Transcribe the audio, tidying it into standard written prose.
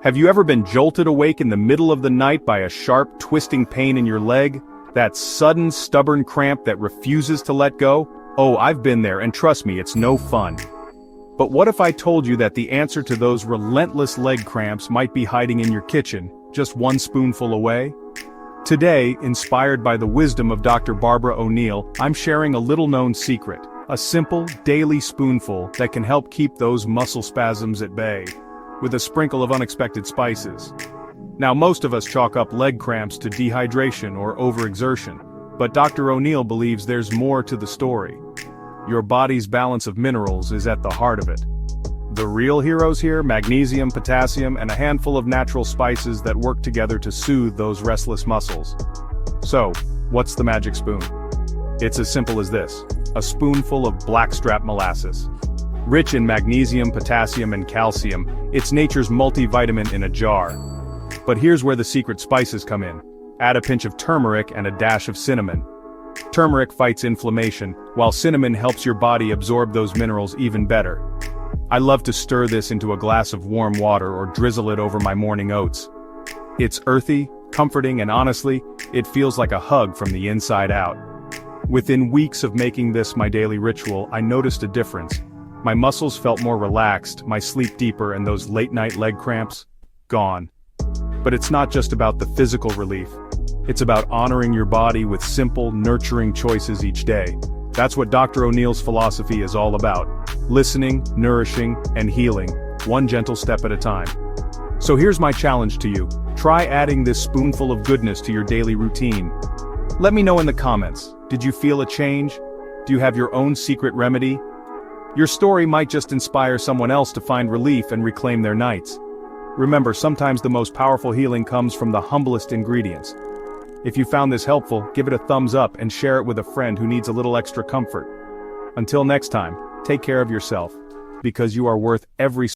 Have you ever been jolted awake in the middle of the night by a sharp, twisting pain in your leg? That sudden, stubborn cramp that refuses to let go? Oh, I've been there, and trust me, it's no fun. But what if I told you that the answer to those relentless leg cramps might be hiding in your kitchen, just one spoonful away? Today, inspired by the wisdom of Dr. Barbara O'Neill, I'm sharing a little-known secret, a simple, daily spoonful that can help keep those muscle spasms at bay, with a sprinkle of unexpected spices. Now, most of us chalk up leg cramps to dehydration or overexertion, but Dr. O'Neill believes there's more to the story. Your body's balance of minerals is at the heart of it. The real heroes here: magnesium, potassium, and a handful of natural spices that work together to soothe those restless muscles. So, what's the magic spoon? It's as simple as this: a spoonful of blackstrap molasses. Rich in magnesium, potassium, and calcium, it's nature's multivitamin in a jar. But here's where the secret spices come in. Add a pinch of turmeric and a dash of cinnamon. Turmeric fights inflammation, while cinnamon helps your body absorb those minerals even better. I love to stir this into a glass of warm water or drizzle it over my morning oats. It's earthy, comforting, and honestly, it feels like a hug from the inside out. Within weeks of making this my daily ritual, I noticed a difference. My muscles felt more relaxed, my sleep deeper, and those late-night leg cramps, gone. But it's not just about the physical relief. It's about honoring your body with simple, nurturing choices each day. That's what Dr. O'Neill's philosophy is all about: listening, nourishing, and healing, one gentle step at a time. So here's my challenge to you: try adding this spoonful of goodness to your daily routine. Let me know in the comments, did you feel a change? Do you have your own secret remedy? Your story might just inspire someone else to find relief and reclaim their nights. Remember, sometimes the most powerful healing comes from the humblest ingredients. If you found this helpful, give it a thumbs up and share it with a friend who needs a little extra comfort. Until next time, take care of yourself, because you are worth every